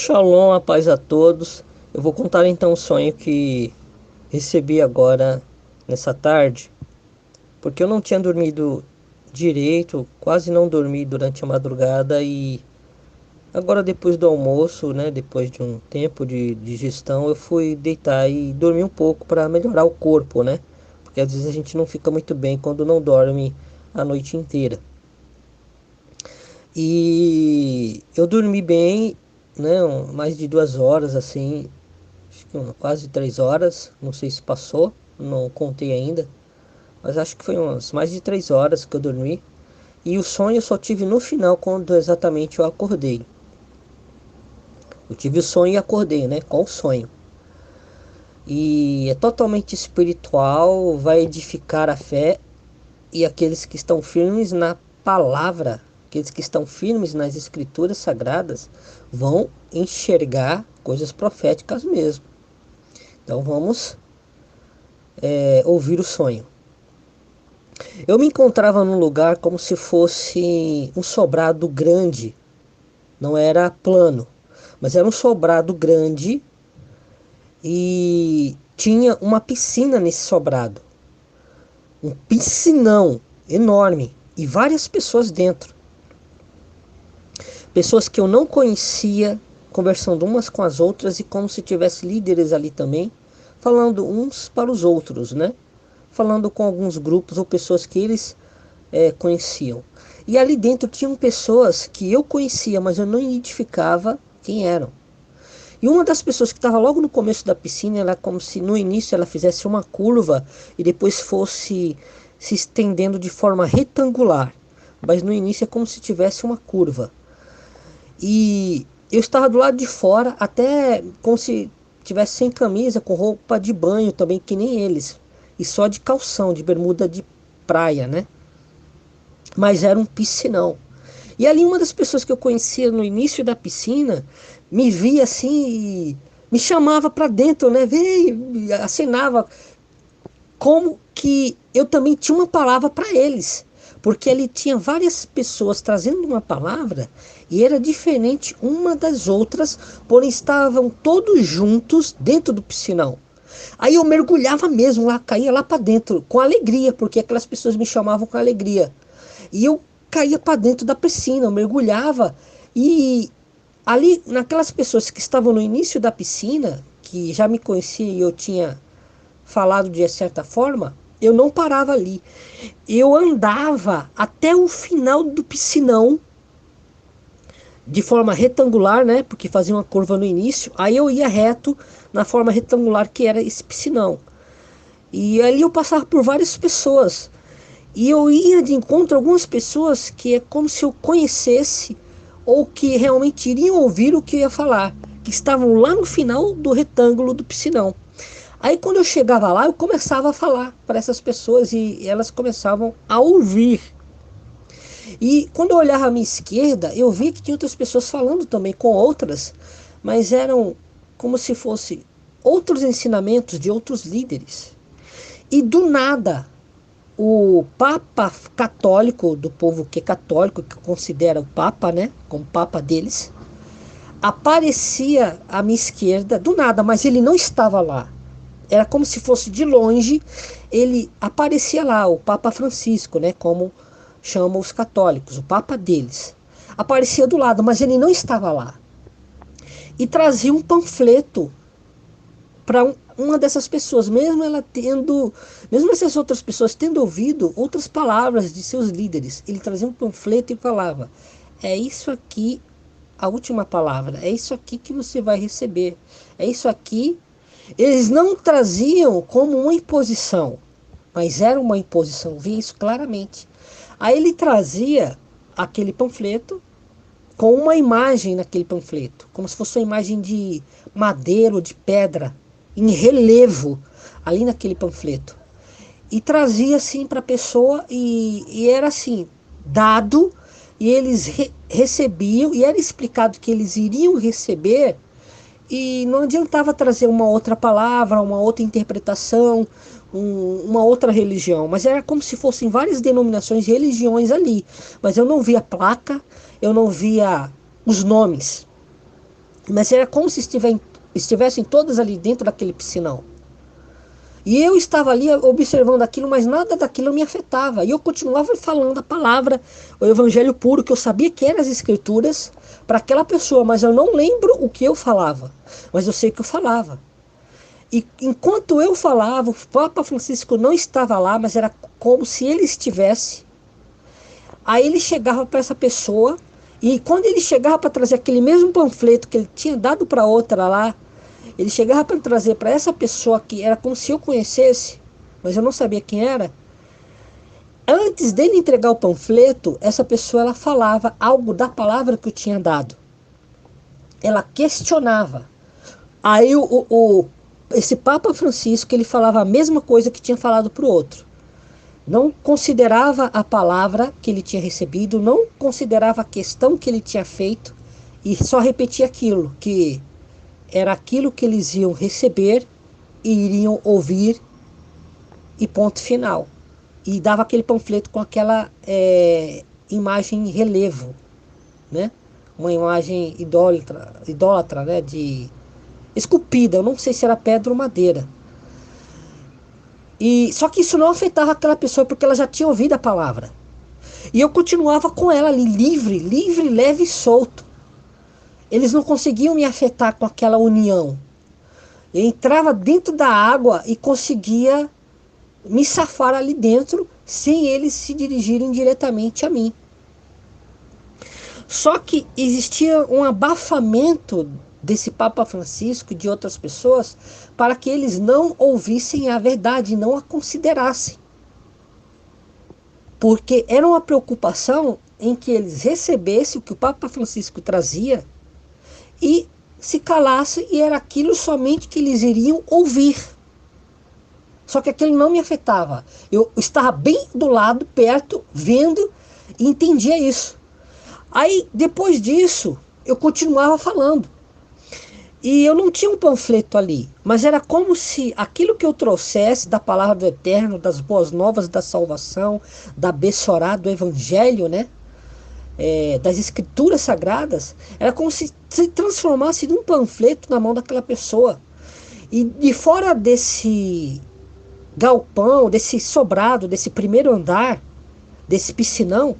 Shalom, a paz a todos. Eu vou contar então o sonho que recebi agora nessa tarde, porque eu não tinha dormido direito, quase não dormi durante a madrugada e agora depois do almoço, né, depois de um tempo de digestão, eu fui deitar e dormir um pouco para melhorar o corpo, né? Porque às vezes a gente não fica muito bem quando não dorme a noite inteira. E eu dormi bem, né, mais de 2 horas assim, acho que quase 3 horas, não sei se passou, não contei ainda, mas acho que foi umas mais de 3 horas que eu dormi. E o sonho eu só tive no final, quando exatamente eu acordei. Eu tive o sonho e acordei, né? Com o sonho. E é totalmente espiritual, vai edificar a fé e aqueles que estão firmes na palavra, aqueles que estão firmes nas escrituras sagradas, vão enxergar coisas proféticas mesmo. Então vamos ouvir o sonho. Eu me encontrava num lugar como se fosse um sobrado grande, não era plano, mas era um sobrado grande e tinha uma piscina nesse sobrado, um piscinão enorme e várias pessoas dentro, pessoas que eu não conhecia, conversando umas com as outras e como se tivesse líderes ali também, falando uns para os outros, né? Falando com alguns grupos ou pessoas que eles conheciam. E ali dentro tinham pessoas que eu conhecia, mas eu não identificava quem eram. E uma das pessoas que estava logo no começo da piscina, ela como se no início ela fizesse uma curva e depois fosse se estendendo de forma retangular. Mas no início é como se tivesse uma curva. E eu estava do lado de fora, até como se tivesse sem camisa, com roupa de banho também, que nem eles. E só de calção, de bermuda de praia, né? Mas era um piscinão. E ali uma das pessoas que eu conhecia no início da piscina me via assim e me chamava para dentro, né? Veio, acenava como que eu também tinha uma palavra para eles, porque ali tinha várias pessoas trazendo uma palavra e era diferente uma das outras, porém estavam todos juntos dentro do piscinão. Aí eu mergulhava mesmo lá, caía lá para dentro com alegria, porque aquelas pessoas me chamavam com alegria. E eu caía para dentro da piscina, eu mergulhava e ali naquelas pessoas que estavam no início da piscina, que já me conhecia e eu tinha falado de certa forma, eu não parava ali. Eu andava até o final do piscinão de forma retangular, né? Porque fazia uma curva no início. Aí eu ia reto na forma retangular que era esse piscinão. E ali eu passava por várias pessoas. E eu ia de encontro a algumas pessoas que é como se eu conhecesse ou que realmente iriam ouvir o que eu ia falar, que estavam lá no final do retângulo do piscinão. Aí quando eu chegava lá, eu começava a falar para essas pessoas e elas começavam a ouvir. E quando eu olhava à minha esquerda, eu vi que tinha outras pessoas falando também com outras, mas eram como se fossem outros ensinamentos de outros líderes. E do nada, o Papa católico, do povo que é católico, que considera o Papa, né, como Papa deles, aparecia à minha esquerda, do nada, mas ele não estava lá. Era como se fosse de longe, ele aparecia lá, o Papa Francisco, né, como chamam os católicos, o Papa deles. Aparecia do lado, mas ele não estava lá. E trazia um panfleto para uma dessas pessoas, mesmo ela tendo, mesmo essas outras pessoas tendo ouvido outras palavras de seus líderes, ele trazia um panfleto e falava: é isso aqui a última palavra, é isso aqui que você vai receber, é isso aqui. Eles não traziam como uma imposição, mas era uma imposição, via isso claramente. Aí ele trazia aquele panfleto com uma imagem naquele panfleto, como se fosse uma imagem de madeira ou de pedra, em relevo, ali naquele panfleto. E trazia assim para a pessoa e era assim, dado, e eles recebiam, e era explicado que eles iriam receber, e não adiantava trazer uma outra palavra, uma outra interpretação, uma outra religião, mas era como se fossem várias denominações e religiões ali. Mas eu não via placa, eu não via os nomes. Mas era como se estivessem todas ali dentro daquele piscinão. E eu estava ali observando aquilo, mas nada daquilo me afetava. E eu continuava falando a palavra, o evangelho puro, que eu sabia que eram as escrituras para aquela pessoa, mas eu não lembro o que eu falava. Mas eu sei que eu falava. E enquanto eu falava, o Papa Francisco não estava lá, mas era como se ele estivesse. Aí ele chegava para essa pessoa, e quando ele chegava para trazer aquele mesmo panfleto que ele tinha dado para outra lá, ele chegava para trazer para essa pessoa que era como se eu conhecesse, mas eu não sabia quem era. Antes dele entregar o panfleto, essa pessoa ela falava algo da palavra que eu tinha dado. Ela questionava. Aí esse Papa Francisco ele falava a mesma coisa que tinha falado para o outro. Não considerava a palavra que ele tinha recebido, não considerava a questão que ele tinha feito e só repetia aquilo, que era aquilo que eles iam receber e iriam ouvir e ponto final. E dava aquele panfleto com aquela imagem em relevo, né? Uma imagem idólatra, né? De esculpida, eu não sei se era pedra ou madeira. E só que isso não afetava aquela pessoa porque ela já tinha ouvido a palavra. E eu continuava com ela ali, livre, leve e solto. Eles não conseguiam me afetar com aquela união. Eu entrava dentro da água e conseguia me safar ali dentro sem eles se dirigirem diretamente a mim. Só que existia um abafamento desse Papa Francisco e de outras pessoas para que eles não ouvissem a verdade, não a considerassem. Porque era uma preocupação em que eles recebessem o que o Papa Francisco trazia e se calassem, e era aquilo somente que eles iriam ouvir. Só que aquilo não me afetava. Eu estava bem do lado, perto, vendo e entendia isso. Aí, depois disso, eu continuava falando. E eu não tinha um panfleto ali, mas era como se aquilo que eu trouxesse da palavra do Eterno, das boas novas da salvação, da Bessorá, do Evangelho, né? Das Escrituras Sagradas, era como se transformasse num panfleto na mão daquela pessoa. E de fora desse galpão, desse sobrado, desse primeiro andar, desse piscinão,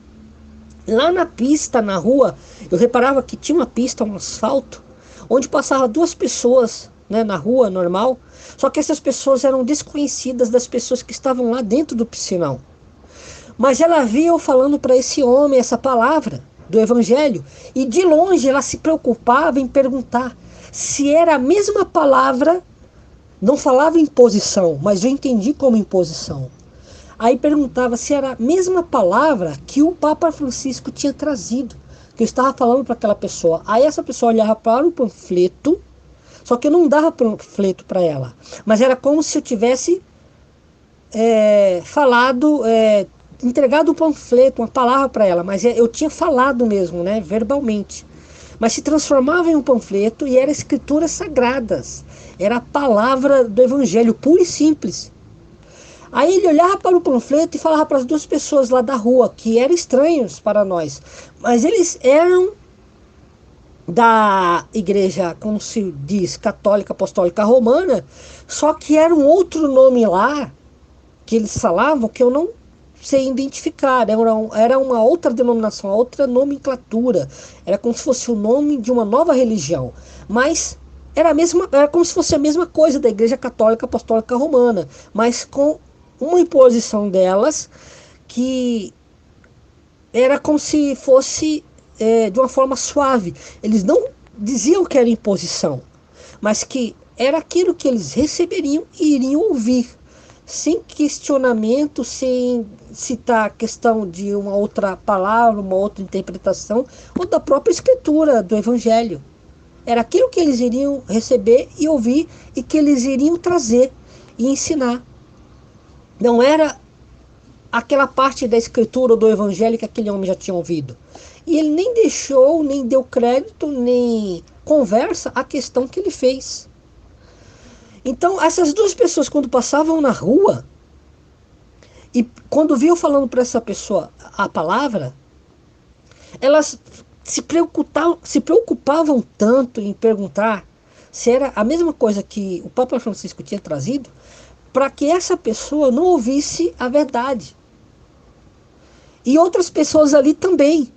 lá na pista, na rua, eu reparava que tinha uma pista, um asfalto, onde passava duas pessoas, né, na rua normal, só que essas pessoas eram desconhecidas das pessoas que estavam lá dentro do piscinão. Mas ela via eu falando para esse homem essa palavra do Evangelho, e de longe ela se preocupava em perguntar se era a mesma palavra. Não falava imposição, mas eu entendi como imposição. Aí perguntava se era a mesma palavra que o Papa Francisco tinha trazido, que eu estava falando para aquela pessoa. Aí essa pessoa olhava para o panfleto, só que eu não dava panfleto para ela, mas era como se eu tivesse falado, entregado um panfleto, uma palavra para ela, mas eu tinha falado mesmo, né, verbalmente. Mas se transformava em um panfleto e eram escrituras sagradas. Era a palavra do Evangelho, pura e simples. Aí ele olhava para o panfleto e falava para as duas pessoas lá da rua, que eram estranhos para nós, mas eles eram da igreja, como se diz, católica apostólica romana, só que era um outro nome lá, que eles falavam, que eu não sei identificar. Era uma outra denominação, outra nomenclatura. Era como se fosse o nome de uma nova religião. Mas era como se fosse a mesma coisa da Igreja Católica Apostólica Romana, mas com uma imposição delas que era como se fosse de uma forma suave. Eles não diziam que era imposição, mas que era aquilo que eles receberiam e iriam ouvir, sem questionamento, sem citar a questão de uma outra palavra, uma outra interpretação, ou da própria escritura do Evangelho. Era aquilo que eles iriam receber e ouvir, e que eles iriam trazer e ensinar. Não era aquela parte da escritura ou do Evangelho que aquele homem já tinha ouvido. E ele nem deixou, nem deu crédito, nem conversa à questão que ele fez. Então, essas duas pessoas, quando passavam na rua, e quando viam falando para essa pessoa a palavra, elas se preocupavam tanto em perguntar se era a mesma coisa que o Papa Francisco tinha trazido, para que essa pessoa não ouvisse a verdade. E outras pessoas ali também,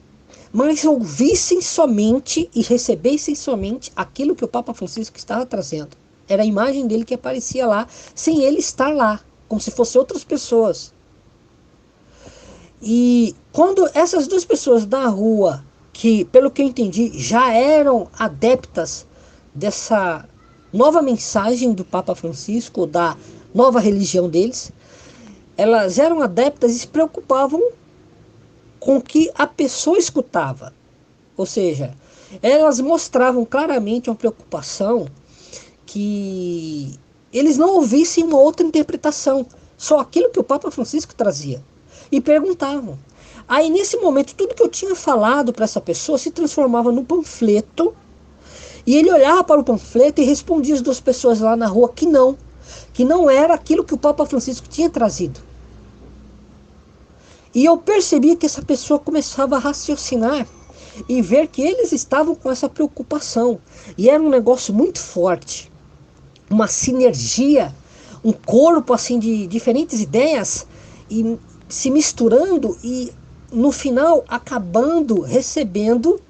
mas ouvissem somente e recebessem somente aquilo que o Papa Francisco estava trazendo. Era a imagem dele que aparecia lá, sem ele estar lá, como se fossem outras pessoas. E quando essas duas pessoas da rua, que pelo que eu entendi, já eram adeptas dessa nova mensagem do Papa Francisco, da nova religião deles, elas eram adeptas e se preocupavam com o que a pessoa escutava. Ou seja, elas mostravam claramente uma preocupação que eles não ouvissem uma outra interpretação, só aquilo que o Papa Francisco trazia. E perguntavam. Aí nesse momento, tudo que eu tinha falado para essa pessoa se transformava num panfleto, e ele olhava para o panfleto e respondia às duas pessoas lá na rua que não era aquilo que o Papa Francisco tinha trazido. E eu percebia que essa pessoa começava a raciocinar e ver que eles estavam com essa preocupação. E era um negócio muito forte, uma sinergia, um corpo assim de diferentes ideias e se misturando e no final acabando recebendo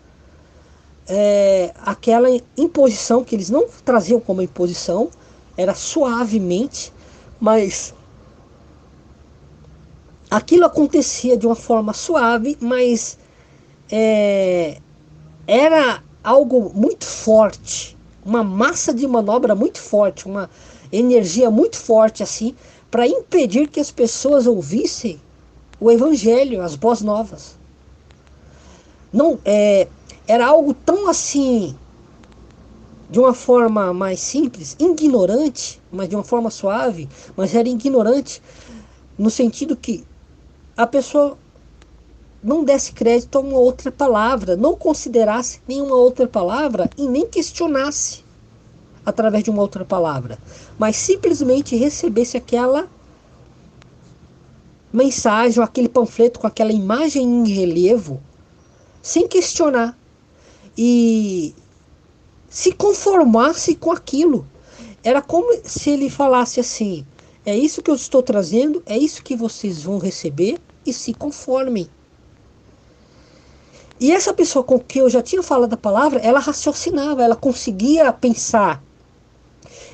aquela imposição que eles não traziam como imposição, era suavemente, mas aquilo acontecia de uma forma suave, mas era algo muito forte, uma massa de manobra muito forte, uma energia muito forte assim, para impedir que as pessoas ouvissem o evangelho, as boas novas. Não, era algo tão assim, de uma forma mais simples, ignorante, mas de uma forma suave, mas era ignorante no sentido que a pessoa não desse crédito a uma outra palavra, não considerasse nenhuma outra palavra e nem questionasse através de uma outra palavra, mas simplesmente recebesse aquela mensagem ou aquele panfleto com aquela imagem em relevo, sem questionar e se conformasse com aquilo. Era como se ele falasse assim: é isso que eu estou trazendo, é isso que vocês vão receber e se conformem. E essa pessoa com quem eu já tinha falado a palavra, ela raciocinava, ela conseguia pensar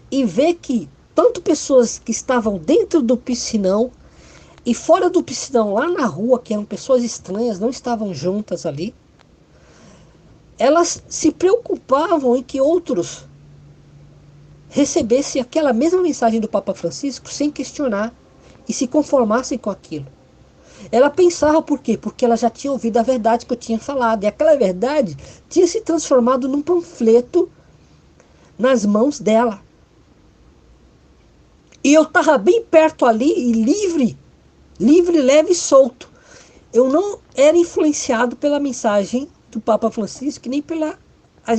e ver que tanto pessoas que estavam dentro do piscinão e fora do piscinão, lá na rua, que eram pessoas estranhas, não estavam juntas ali, elas se preocupavam em que outros recebessem aquela mesma mensagem do Papa Francisco sem questionar e se conformassem com aquilo. Ela pensava por quê? Porque ela já tinha ouvido a verdade que eu tinha falado. E aquela verdade tinha se transformado num panfleto nas mãos dela. E eu estava bem perto ali e livre, leve e solto. Eu não era influenciado pela mensagem do Papa Francisco, nem pelas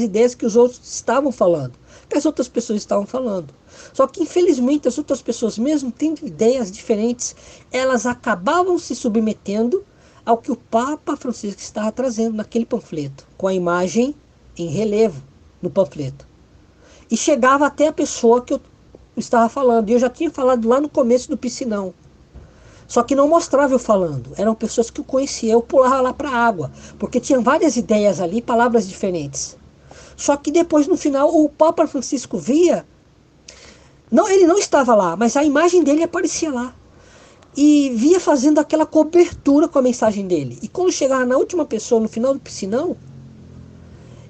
ideias que os outros estavam falando, que as outras pessoas estavam falando. Só que, infelizmente, as outras pessoas, mesmo tendo ideias diferentes, elas acabavam se submetendo ao que o Papa Francisco estava trazendo naquele panfleto, com a imagem em relevo no panfleto. E chegava até a pessoa que eu estava falando. E eu já tinha falado lá no começo do piscinão. Só que não mostrava eu falando. Eram pessoas que eu conhecia. Eu pulava lá para a água, porque tinha várias ideias ali, palavras diferentes. Só que depois, no final, o Papa Francisco via. Não, ele não estava lá, mas a imagem dele aparecia lá. E via fazendo aquela cobertura com a mensagem dele. E quando chegava na última pessoa, no final do piscinão,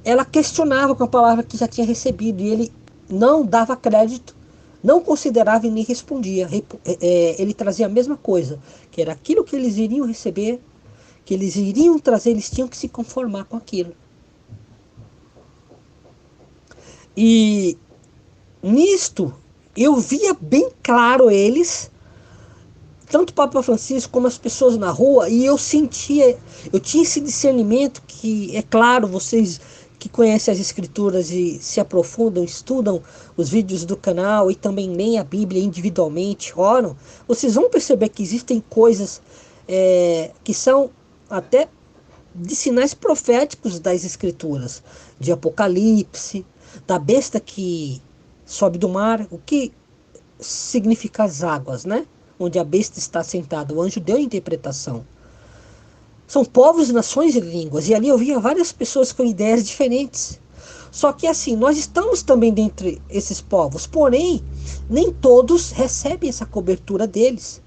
ela questionava com a palavra que já tinha recebido. E ele não dava crédito, não considerava e nem respondia. Ele trazia a mesma coisa, que era aquilo que eles iriam receber, que eles iriam trazer, eles tinham que se conformar com aquilo. E nisto, eu via bem claro eles, tanto o Papa Francisco como as pessoas na rua, e eu sentia, eu tinha esse discernimento que, é claro, vocês que conhecem as escrituras e se aprofundam, estudam os vídeos do canal e também leem a Bíblia individualmente, oram, vocês vão perceber que existem coisas que são até de sinais proféticos das escrituras, de Apocalipse, da besta que sobe do mar, o que significa as águas, né? Onde a besta está sentada. O anjo deu a interpretação. São povos, nações e línguas. E ali eu via várias pessoas com ideias diferentes. Só que assim, nós estamos também dentre esses povos. Porém, nem todos recebem essa cobertura deles.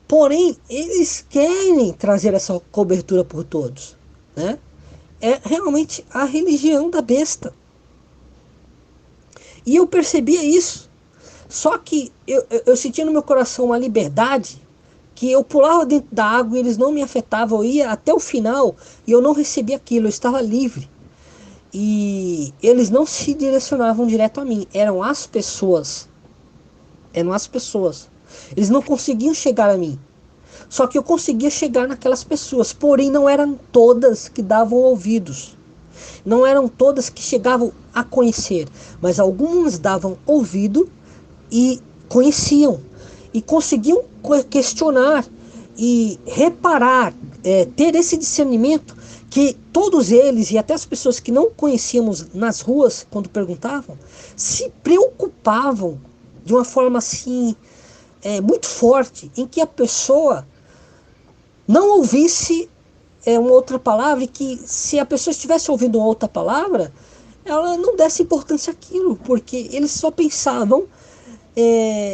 Porém, eles querem trazer essa cobertura por todos, né? É realmente a religião da besta. E eu percebia isso. Só que eu sentia no meu coração uma liberdade que eu pulava dentro da água e eles não me afetavam. Eu ia até o final e eu não recebia aquilo, eu estava livre. E eles não se direcionavam direto a mim, eram as pessoas. Eram as pessoas. Eles não conseguiam chegar a mim. Só que eu conseguia chegar naquelas pessoas, porém não eram todas que davam ouvidos. Não eram todas que chegavam a conhecer, mas algumas davam ouvido e conheciam e conseguiam questionar e reparar, ter esse discernimento que todos eles e até as pessoas que não conhecíamos nas ruas, quando perguntavam, se preocupavam de uma forma assim muito forte, em que a pessoa não ouvisse uma outra palavra, e que se a pessoa estivesse ouvindo uma outra palavra, ela não desse importância àquilo, porque eles só pensavam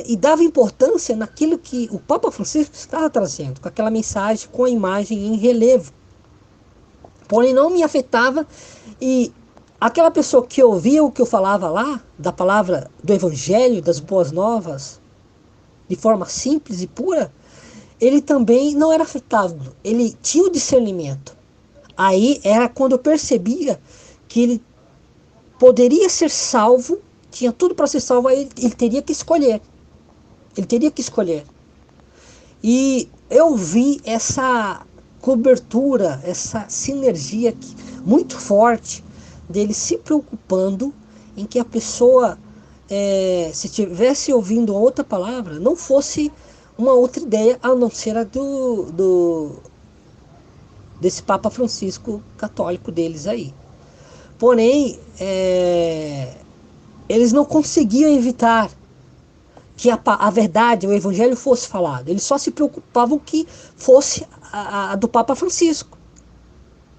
e davam importância naquilo que o Papa Francisco estava trazendo, com aquela mensagem, com a imagem em relevo. Porém, não me afetava, e aquela pessoa que ouvia o que eu falava lá, da palavra do Evangelho, das Boas Novas, de forma simples e pura, ele também não era afetado, ele tinha o discernimento. Aí era quando eu percebia que ele poderia ser salvo, tinha tudo para ser salvo, aí ele teria que escolher. Ele teria que escolher. E eu vi essa cobertura, essa sinergia muito forte dele se preocupando em que a pessoa, se estivesse ouvindo outra palavra, não fosse uma outra ideia a não ser a desse Papa Francisco católico deles aí. Porém, eles não conseguiam evitar que a verdade, o evangelho fosse falado. Eles só se preocupavam que fosse a do Papa Francisco.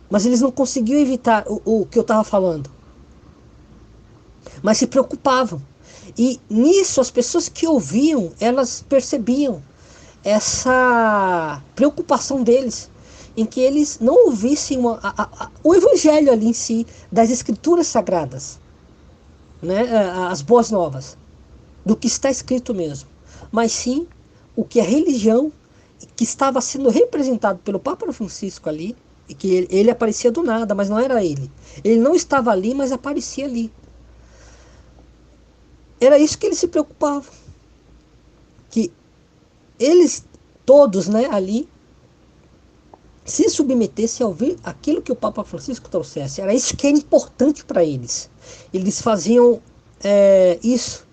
Mas eles não conseguiam evitar o que eu estava falando. Mas se preocupavam. E nisso, as pessoas que ouviam, elas percebiam essa preocupação deles, em que eles não ouvissem o evangelho ali em si, das escrituras sagradas, né? As boas novas, do que está escrito mesmo, mas sim o que a religião que estava sendo representado pelo Papa Francisco ali, e que ele aparecia do nada, mas não era ele. Ele não estava ali, mas aparecia ali. Era isso que eles se preocupavam. Que eles todos, né, ali, se submetessem a ouvir aquilo que o Papa Francisco trouxesse. Era isso que era importante para eles. Eles faziam isso.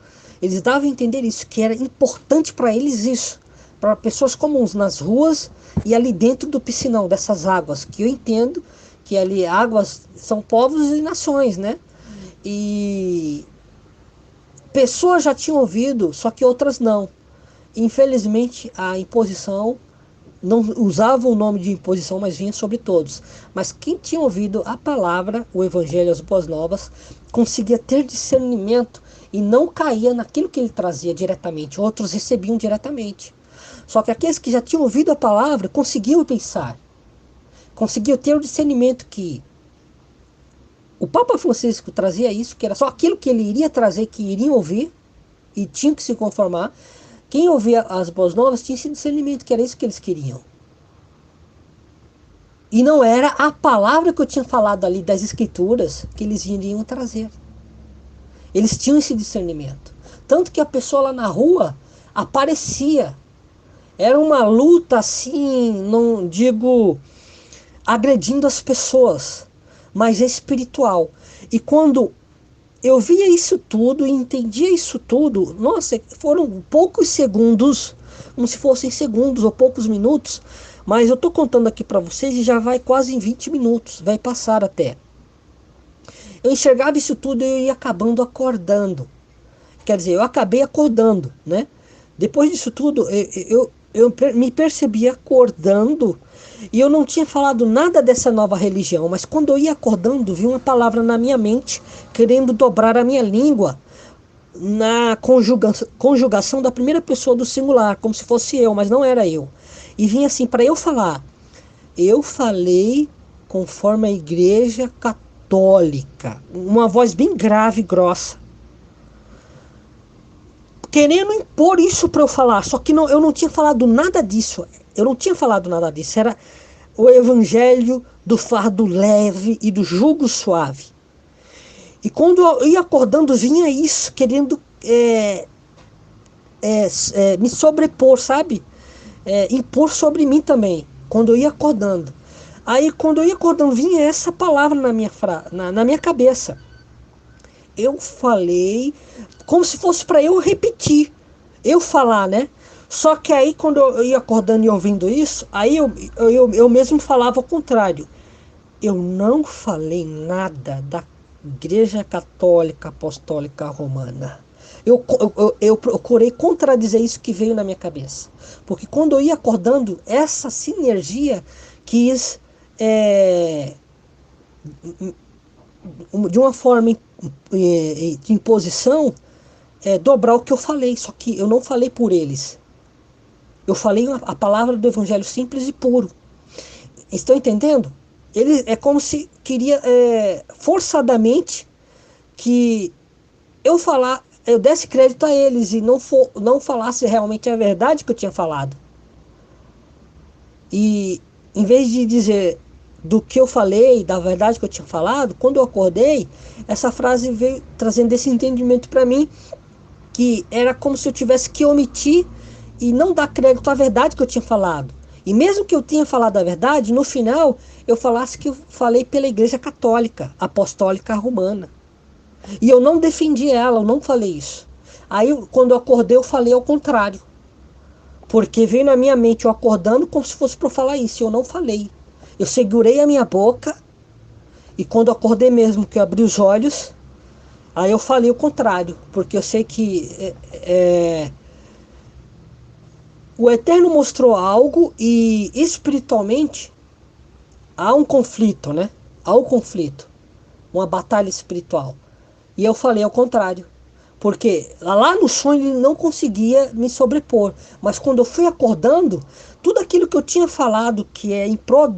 Eles davam a entender isso, que era importante para eles isso. Para pessoas comuns nas ruas e ali dentro do piscinão, dessas águas, que eu entendo que ali águas são povos e nações, né? E pessoas já tinham ouvido, só que outras não. Infelizmente, a imposição, não usava o nome de imposição, mas vinha sobre todos. Mas quem tinha ouvido a palavra, o evangelho, as boas novas, conseguia ter discernimento e não caía naquilo que ele trazia diretamente. Outros recebiam diretamente. Só que aqueles que já tinham ouvido a palavra conseguiam pensar, conseguiam ter o discernimento que o Papa Francisco trazia isso, que era só aquilo que ele iria trazer, que iriam ouvir e tinham que se conformar. Quem ouvia as boas novas tinha esse discernimento, que era isso que eles queriam. E não era a palavra que eu tinha falado ali das escrituras que eles iriam trazer. Eles tinham esse discernimento. Tanto que a pessoa lá na rua aparecia. Era uma luta assim, não digo agredindo as pessoas, mas espiritual. E quando eu via isso tudo e entendia isso tudo, nossa, foram poucos segundos, como se fossem segundos ou poucos minutos, Mas eu tô contando aqui para vocês e já vai quase em 20 minutos, vai passar até. Eu enxergava isso tudo e eu ia acabando acordando. Quer dizer, eu acabei acordando, né? Depois disso tudo, me percebi acordando e eu não tinha falado nada dessa nova religião, mas quando eu ia acordando, vi uma palavra na minha mente querendo dobrar a minha língua na conjugação da primeira pessoa do singular, como se fosse eu, mas não era eu. E vinha assim para eu falar. Eu falei conforme a Igreja Católica, uma voz bem grave e grossa, querendo impor isso para eu falar, só que não, eu não tinha falado nada disso. Eu não tinha falado nada disso. Era o evangelho do fardo leve e do jugo suave. E quando eu ia acordando, vinha isso, querendo me sobrepor, sabe? Impor sobre mim também, quando eu ia acordando. Aí, quando eu ia acordando, vinha essa palavra na minha cabeça. Eu falei como se fosse para eu repetir, eu falar, né? Só que aí, quando eu ia acordando e ouvindo isso, aí eu mesmo falava o contrário. Eu não falei nada da Igreja Católica Apostólica Romana. Eu procurei contradizer isso que veio na minha cabeça. Porque quando eu ia acordando, essa sinergia quis, de uma forma de imposição, dobrar o que eu falei. Só que eu não falei por eles. Eu falei a palavra do Evangelho simples e puro. Estão entendendo? Ele é como se queria forçadamente que eu desse crédito a eles e não falasse realmente a verdade que eu tinha falado. E em vez de dizer do que eu falei, da verdade que eu tinha falado, quando eu acordei, essa frase veio trazendo esse entendimento para mim, que era como se eu tivesse que omitir e não dar crédito à verdade que eu tinha falado. E mesmo que eu tenha falado a verdade, no final eu falasse que eu falei pela Igreja Católica Apostólica Romana. E eu não defendi ela, eu não falei isso. Aí, quando eu acordei, eu falei ao contrário. Porque veio na minha mente eu acordando como se fosse para falar isso. E eu não falei. Eu segurei a minha boca. E quando eu acordei mesmo, que eu abri os olhos, aí eu falei o contrário. Porque eu sei que o Eterno mostrou algo e espiritualmente há um conflito, né? Há um conflito. Uma batalha espiritual. E eu falei ao contrário. Porque lá no sonho ele não conseguia me sobrepor. Mas quando eu fui acordando, tudo aquilo que eu tinha falado, que é em prol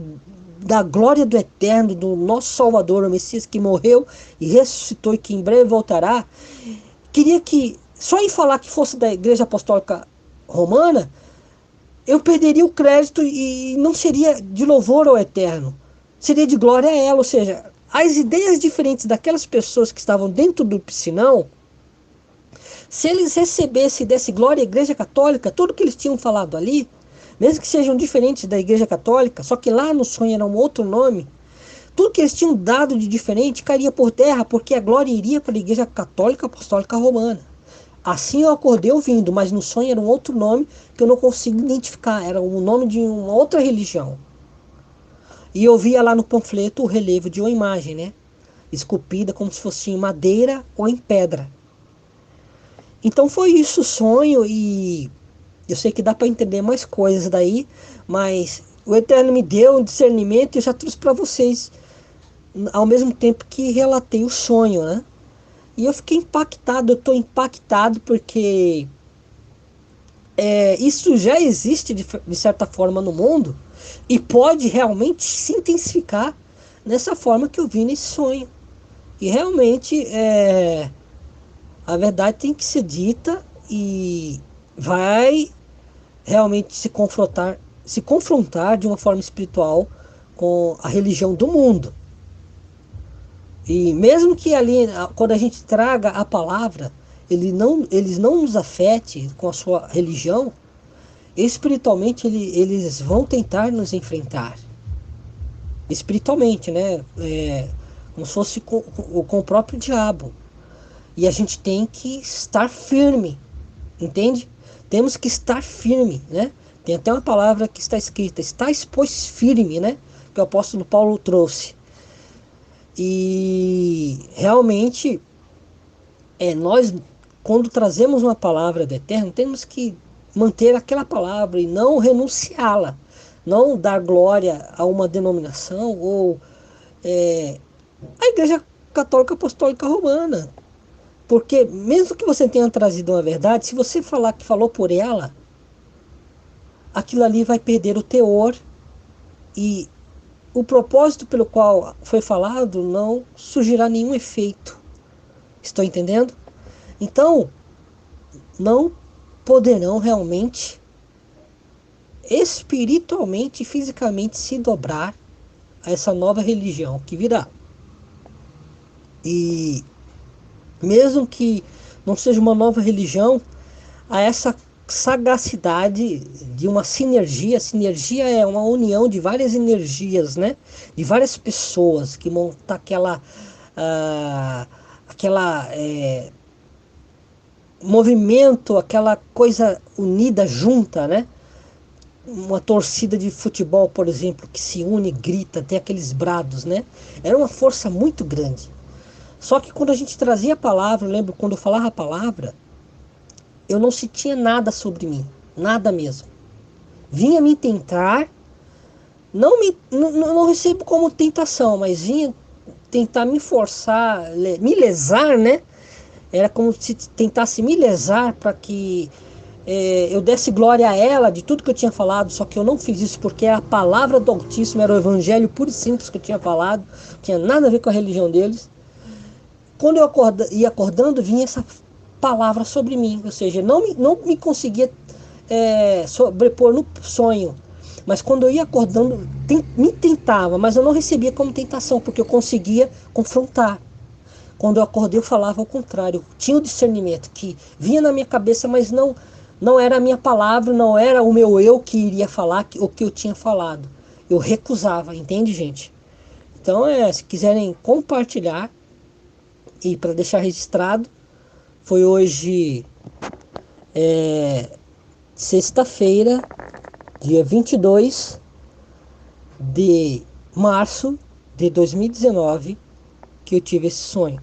da glória do Eterno, do nosso Salvador, o Messias que morreu e ressuscitou e que em breve voltará, queria que, só em falar que fosse da Igreja Apostólica Romana, eu perderia o crédito e não seria de louvor ao Eterno. Seria de glória a ela. Ou seja, as ideias diferentes daquelas pessoas que estavam dentro do piscinão, se eles recebessem desse glória à Igreja Católica, tudo que eles tinham falado ali, mesmo que sejam diferentes da Igreja Católica, só que lá no sonho era um outro nome, tudo que eles tinham dado de diferente cairia por terra, porque a glória iria para a Igreja Católica Apostólica Romana. Assim eu acordei ouvindo, mas no sonho era um outro nome que eu não consigo identificar, era o nome de uma outra religião. E eu via lá no panfleto o relevo de uma imagem, né? Esculpida como se fosse em madeira ou em pedra. Então foi isso o sonho, e eu sei que dá para entender mais coisas daí, mas o Eterno me deu um discernimento e eu já trouxe para vocês, ao mesmo tempo que relatei o sonho, né? E eu fiquei impactado, eu estou impactado porque isso já existe de certa forma no mundo e pode realmente se intensificar nessa forma que eu vi nesse sonho. E realmente a verdade tem que ser dita e vai realmente se confrontar de uma forma espiritual com a religião do mundo. E mesmo que ali, quando a gente traga a palavra, eles não nos afetem com a sua religião, espiritualmente eles vão tentar nos enfrentar. Espiritualmente, né? Como se fosse com o próprio diabo. E a gente tem que estar firme, entende? Temos que estar firme, né? Tem até uma palavra que está escrita, estáis pois firme, né? Que o apóstolo Paulo trouxe. E realmente, nós, quando trazemos uma palavra do Eterno, temos que manter aquela palavra e não renunciá-la. Não dar glória a uma denominação ou a Igreja Católica Apostólica Romana. Porque mesmo que você tenha trazido uma verdade, se você falar que falou por ela, aquilo ali vai perder o teor e o propósito pelo qual foi falado não surgirá nenhum efeito. Estou entendendo? Então, não poderão realmente, espiritualmente e fisicamente se dobrar a essa nova religião que virá. E mesmo que não seja uma nova religião, há essa sagacidade de uma sinergia. Sinergia é uma união de várias energias, né? De várias pessoas que montam aquela movimento, aquela coisa unida, junta, né? Uma torcida de futebol, por exemplo, que se une, grita, tem aqueles brados, né? Era uma força muito grande. Só que quando a gente trazia a palavra, eu lembro quando eu falava a palavra, eu não sentia nada sobre mim, nada mesmo. Vinha me tentar, não recebo como tentação, mas vinha tentar me forçar, me lesar, né? Era como se tentasse me lesar para que eu desse glória a ela de tudo que eu tinha falado, só que eu não fiz isso porque a palavra do Altíssimo era o evangelho puro e simples que eu tinha falado, não tinha nada a ver com a religião deles. Quando eu ia acordando, vinha essa palavra sobre mim, ou seja, não me conseguia sobrepor no sonho, mas quando eu ia acordando, me tentava, mas eu não recebia como tentação, porque eu conseguia confrontar. Quando eu acordei, eu falava ao contrário, eu tinha o discernimento que vinha na minha cabeça, mas não era a minha palavra, não era o meu eu que iria falar o que eu tinha falado. Eu recusava, entende, gente? Então, se quiserem compartilhar, e para deixar registrado, foi hoje, sexta-feira, dia 22 de março de 2019, que eu tive esse sonho.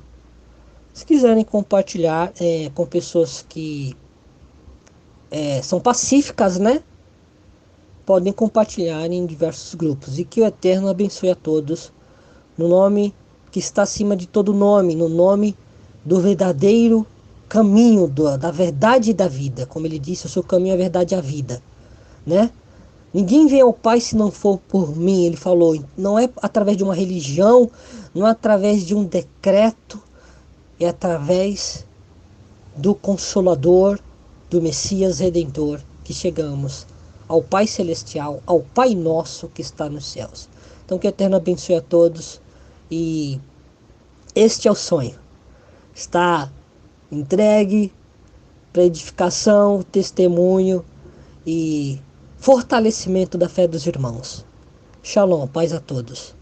Se quiserem compartilhar com pessoas que são pacíficas, né? Podem compartilhar em diversos grupos. E que o Eterno abençoe a todos, no nome que está acima de todo nome, no nome do verdadeiro caminho, da verdade e da vida. Como ele disse, eu sou o caminho, a verdade e a vida, né? Ninguém vem ao Pai se não for por mim, ele falou. Não é através de uma religião, não é através de um decreto, é através do Consolador, do Messias Redentor, que chegamos ao Pai Celestial, ao Pai Nosso que está nos céus. Então que o Eterno abençoe a todos e este é o sonho. Está entregue para edificação, testemunho e fortalecimento da fé dos irmãos. Shalom, paz a todos.